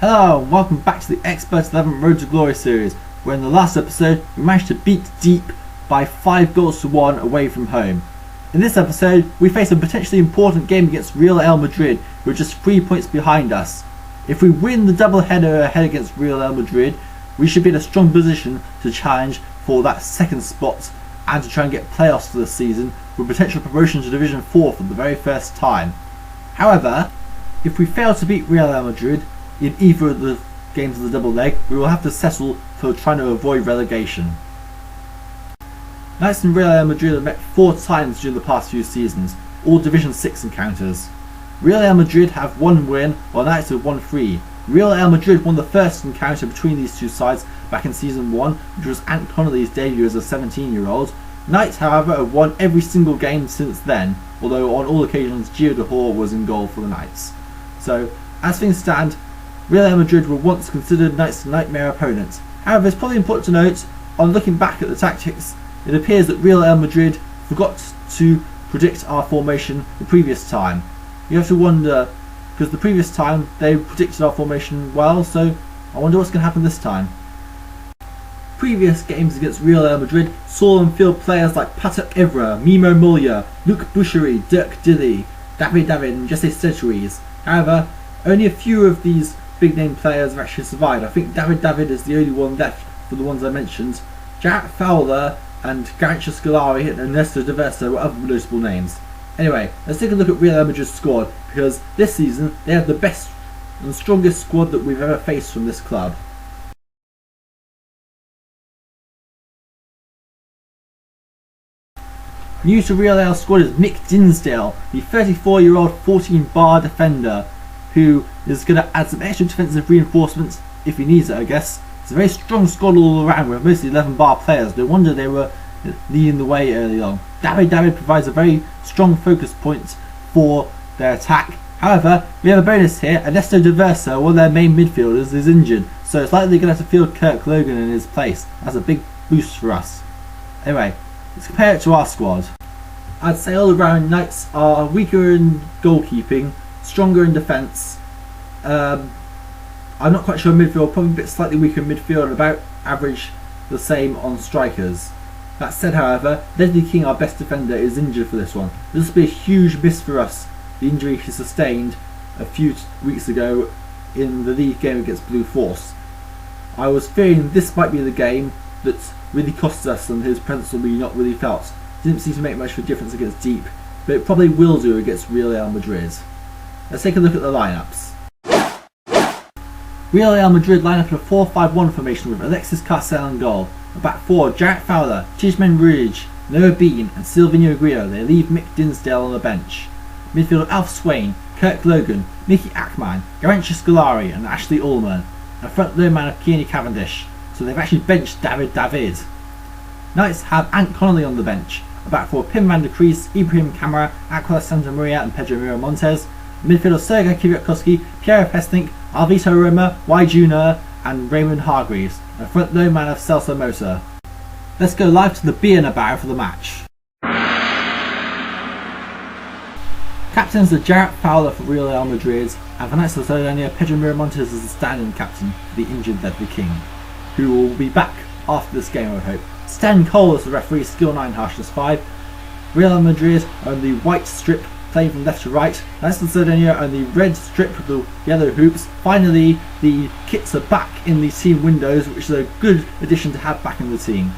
Hello and welcome back to the Xpert 11 Road to Glory series, where in the last episode we managed to beat Deep by 5 goals to 1 away from home. In this episode we face a potentially important game against Real Ale Madrid, who are just 3 points behind us. If we win the double header ahead against Real Ale Madrid, we should be in a strong position to challenge for that second spot and to try and get playoffs for the season with potential promotion to Division 4 for the very first time. However, if we fail to beat Real Ale Madrid in either of the games of the double leg, we will have to settle for trying to avoid relegation. Knights and Real Ale Madrid have met 4 times during the past few seasons, all Division 6 encounters. Real Ale Madrid have 1 win, while Knights have won 3. Real Ale Madrid won the first encounter between these two sides back in Season 1, which was Ant Connolly's debut as a 17-year-old. Knights, however, have won every single game since then, although on all occasions Geo Dihor was in goal for the Knights. So, as things stand, Real Ale Madrid were once considered Knights' nightmare opponents. However, it's probably important to note, on looking back at the tactics, it appears that Real Ale Madrid forgot to predict our formation the previous time. You have to wonder, because the previous time they predicted our formation well, so I wonder what's going to happen this time. Previous games against Real Ale Madrid saw them field players like Patrick Evra, Mimo Mulia, Luc Boucherie, Dirk Dilly, David and Jesse Sedgeries. However, only a few of these big name players have actually survived. I think David is the only one left for the ones I mentioned. Jarrett Fowler and Garincha Scolari and Ernesto Diverso were other notable names. Anyway, let's take a look at Real Ale Madrid's squad, because this season they have the best and strongest squad that we've ever faced from this club. New to Real Ale's squad is Mick Dinsdale, the 34-year-old 14-bar defender, who is going to add some extra defensive reinforcements if he needs it, I guess. It's a very strong squad all around with mostly 11-bar players. No wonder they were leading the way early on. David provides a very strong focus point for their attack. However, we have a bonus here. Ernesto Diverso, one of their main midfielders, is injured, so it's likely they're going to have to field Kirk Logan in his place. That's a big boost for us. Anyway, let's compare it to our squad. I'd say all around Knights are weaker in goalkeeping, stronger in defence. I'm not quite sure midfield, probably a bit slightly weaker in midfield and about average the same on strikers. That said, however, Ledley King, our best defender, is injured for this one. This will be a huge miss for us, the injury he sustained a few weeks ago in the league game against Blue Force. I was fearing this might be the game that really cost us and his presence will be not really felt. Didn't seem to make much of a difference against Deep, but it probably will do against Real Ale Madrid. Let's take a look at the lineups. Real Ale Madrid line up in a 4-5-1 formation with Alexis Carcel in goal. At back 4, Jarrett Fowler, Chijmen Ruij, Noah Bean and Silvino Grillo. They leave Mick Dinsdale on the bench. Midfield Alf Swain, Kirk Logan, Mickey Ackman, Garincha Scolari and Ashley Ullman. And a front row man of Kearney Cavendish. So they've actually benched David. Knights have Ant Connolly on the bench. At back 4, Pim van der Kruis, Ibrahim Camara, Aquila Santa Maria and Pedro Miramontes. Midfield Sergei Kiriakowski, Pierre Pesnik, Alvito Roma, Y Junior and Raymond Hargreaves. A front row man of Celso Mosa. Let's go live to the Bernabeu for the match. Captains are Jarrett Fowler for Real Ale Madrid, and for Knights of Cydonia, Pedro Miramontes is the standing captain for the injured Ledley King, who will be back after this game, I hope. Stan Cole is the referee, skill 9, harshness 5. Real Ale Madrid are on the white strip, playing from left to right. Knights of Cydonia are on the red strip with the yellow hoops. Finally, the kits are back in the team windows, which is a good addition to have back in the team.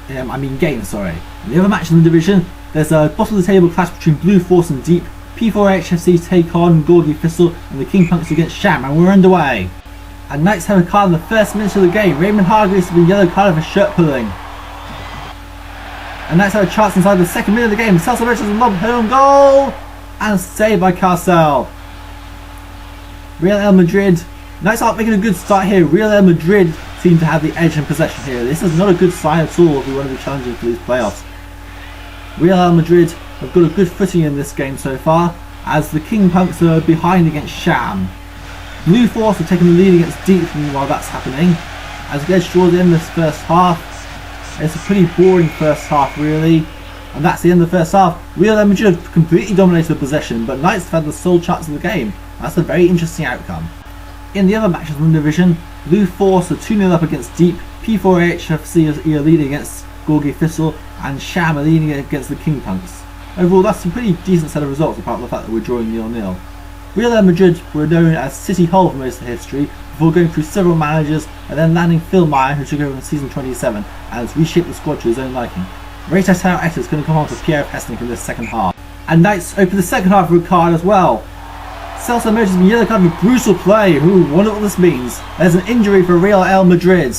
Game, sorry. In the other match in the division, there's a bottom of the table clash between Blue Force and Deep. P4HFC take on Gordy Thistle and the King Punks against Sham, and we're underway. And Knights have a card in the first minute of the game. Raymond Hargreaves has been yellow carded for shirt pulling. And Knights have a chance inside the second minute of the game. Celso Mosa has a lob home goal and saved by Carcel. Real Ale Madrid. Knights aren't making a good start here. Real Ale Madrid seem to have the edge in possession here. This is not a good sign at all if we want to be challenging for these playoffs. Real Ale Madrid have got a good footing in this game so far, as the King Punks are behind against Sham. Blue Force are taking the lead against Deep while that's happening. As we get towards the end of this first half, it's a pretty boring first half really, and that's the end of the first half. Real Ale Madrid have completely dominated the possession, but Knights have had the sole chance of the game. That's a very interesting outcome. In the other matches from the division, Blue Force are 2-0 up against Deep, P4HFC are leading against Gorgie Thistle, and Sham are leading against the King Punks. Overall, that's a pretty decent set of results apart from the fact that we're drawing 0-0. Real Ale Madrid were known as City Hull for most of the history, before going through several managers and then landing Phil Meyer, who took over in season 27 and has reshaped the squad to his own liking. Rita Tao is going to come on for Pierre Pesnik in this second half. And Knights open the second half with a card as well. Celso Motors has been yellow card with brutal play. Who wonder what this means? There's an injury for Real Ale Madrid.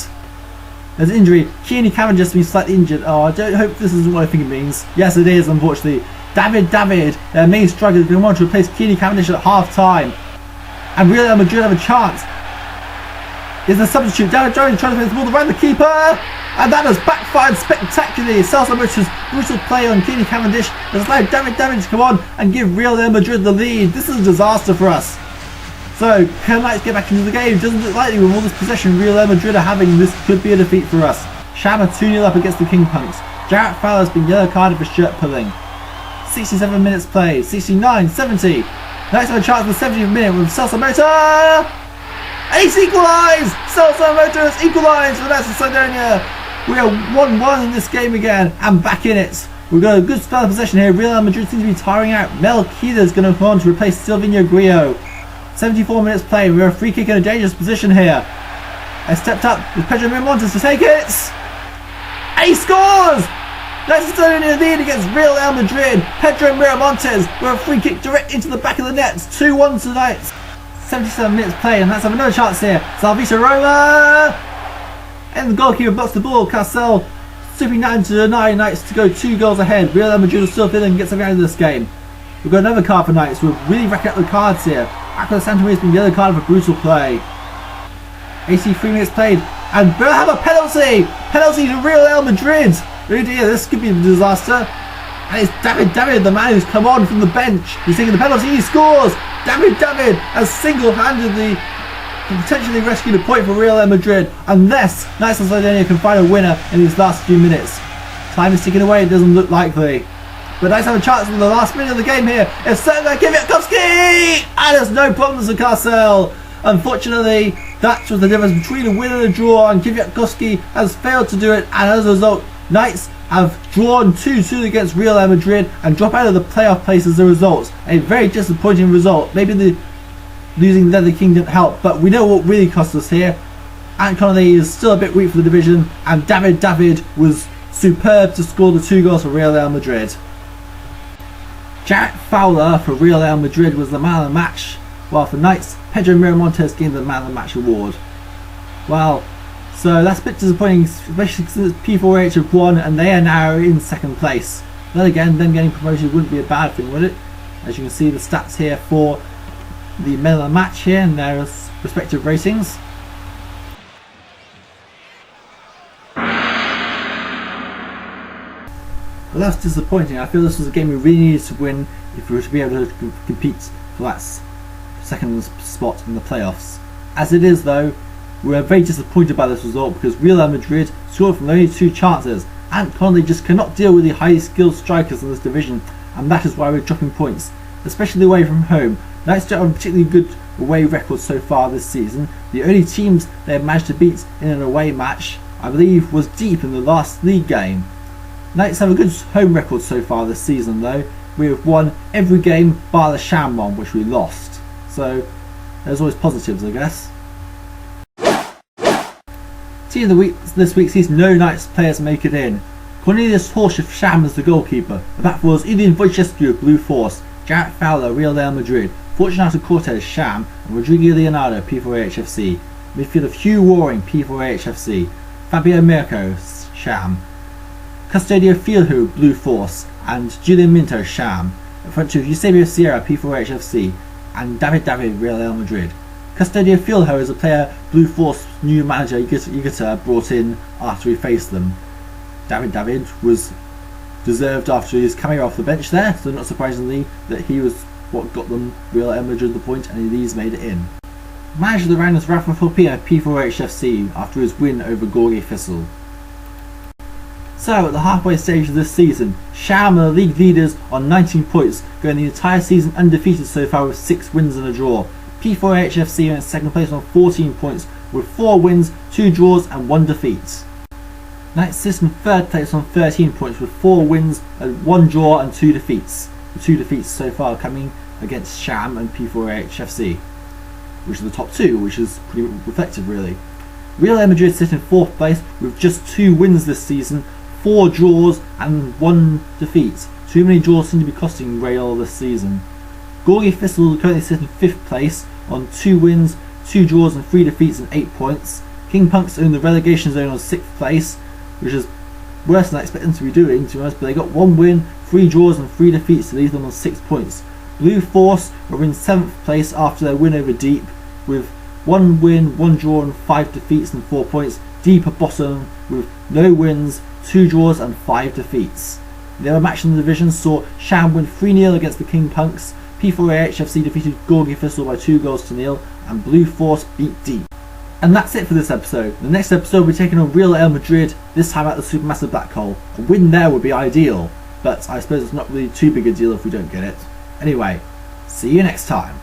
There's an injury. Kearney Cavendish has been slightly injured. Oh, I don't hope this isn't what I think it means. Yes, it is, unfortunately. David, their main striker, has been wanted to replace Kearney Cavendish at half time. And Real Ale Madrid have a chance. Is the substitute. David Jones trying to play the ball around the keeper. And that has backfired spectacularly. Celso Motors' brutal play on Kearney Cavendish has allowed David to come on and give Real Ale Madrid the lead. This is a disaster for us. So, can Knights get back into the game? Doesn't look likely with all this possession Real Ale Madrid are having. This could be a defeat for us. Sham are 2-0 up against the King Punks. Jarrett Fowler has been yellow carded for shirt pulling. 67 minutes played. 69, 70. Knights have a chance in the 70th minute with Celso Motors. Ace equalised! Celso Motors equalised for Knights of Cydonia. We are 1-1 in this game again and back in it. We've got a good spell of possession here. Real Madrid seems to be tiring out. Mel Keeler is going to come on to replace Silvino Grillo. 74 minutes played. We have a free kick in a dangerous position here. I stepped up with Pedro Miramontes to take it. And he scores! Knights of Cydonia lead against Real Ale Madrid. Pedro Miramontes with a free kick direct into the back of the net. 2-1 tonight. 77 minutes played and let's have another chance here. Salvita Roma! And the goalkeeper blocks the ball. Carcel stooping down to deny Knights to go 2 goals ahead. Real Ale Madrid will still fit in and get something out of this game. We've got another card for Knights. We're really racking up the cards here. Aquila Santamaria has been yellow carded for brutal play. 83 minutes played. And we'll have a penalty! Penalty to Real Ale Madrid! Oh dear, this could be a disaster. And it's David, the man who's come on from the bench. He's taking the penalty, he scores! David has single-handedly potentially rescued a point for Real Ale Madrid unless Knights of Cydonia can find a winner in these last few minutes. Time is ticking away, it doesn't look likely. But Knights have a chance in the last minute of the game here. It's Sergei Kwiatkowski! And there's no problems with Carcel. Unfortunately, that was the difference between a win and a draw, and Kwiatkowski has failed to do it, and as a result, Knights have drawn 2-2 against Real Ale Madrid and drop out of the playoff place as a result. A very disappointing result. Maybe the losing Ledley King didn't help, but we know what really cost us here. Ant Connolly is still a bit weak for the division, and David was superb to score the 2 goals for Real Ale Madrid. Jarrett Fowler for Real Ale Madrid was the man of the match, while for Knights, Pedro Miramontes gained the man of the match award. Well, so that's a bit disappointing, especially since P4H have won and they are now in second place. Then again, them getting promoted wouldn't be a bad thing, would it? As you can see the stats here for the men of the match here and their respective ratings. Well, that's disappointing. I feel this was a game we really needed to win if we were to be able to compete for that second spot in the playoffs. As it is though, we are very disappointed by this result because Real Ale Madrid scored from only 2 chances. Ant Connolly just cannot deal with the highly skilled strikers in this division, and that is why we're dropping points, especially away from home. Knights don't have a particularly good away record so far this season. The only teams they have managed to beat in an away match, I believe, was Deep in the last league game. Knights have a good home record so far this season though. We have won every game bar the Sham one, which we lost. So there's always positives, I guess. Team of the week this week sees no Knights players make it in. Cornelius Horsch of Sham is the goalkeeper. The back four is Ilian Wojciechowski of Blue Force, Jarrett Fowler, Real Ale Madrid, Fortunato Cortez, Sham, and Rodrigo Leonardo, P4HFC. Midfield of Hugh Waring, P4HFC, Fabio Mirko, Sham, Custodio Fieldhu, Blue Force, and Julian Minto, Sham. In front two, Eusebio Sierra, P4HFC, and David, Real Ale Madrid. Custodio Fieldhu is a player Blue Force new manager Igata brought in after we faced them. David was deserved after his cameo off the bench there, so not surprisingly that he was what got them Real Ale Madrid the point, and these made it in. Manager of the round was Rafa Filipino P4HFC after his win over Gorgie Thistle. So at the halfway stage of this season, Sham are the league leaders on 19 points, going the entire season undefeated so far with 6 wins and a draw. P4AHFC are in second place on 14 points with 4 wins, 2 draws and 1 defeat. Next is in third place on 13 points with 4 wins, 1 draw and 2 defeats. The 2 defeats so far coming against Sham and P4AHFC, which are the top 2, which is pretty reflective really. Real Ale Madrid sit in 4th place with just 2 wins this season, 4 draws and 1 defeat. Too many draws seem to be costing Real this season. Gorgie Thistle currently sit in 5th place on 2 wins, 2 draws and 3 defeats and 8 points. King Punks are in the relegation zone on 6th place, which is worse than I expected them to be doing, to be honest, but they got 1 win, 3 draws and 3 defeats to leave them on 6 points. Blue Force are in 7th place after their win over Deep, with 1 win, 1 draw and 5 defeats and 4 points. Deep at bottom with no wins, 2 draws and 5 defeats. The other match in the division saw Sham win 3-0 against the King Punks, P4AHFC defeated Gorgie Thistle by 2 goals to 0, and Blue Force beat Deep. And that's it for this episode. The next episode we'll be taking on Real Ale Madrid, this time at the Supermassive Black Hole. A win there would be ideal, but I suppose it's not really too big a deal if we don't get it. Anyway, see you next time.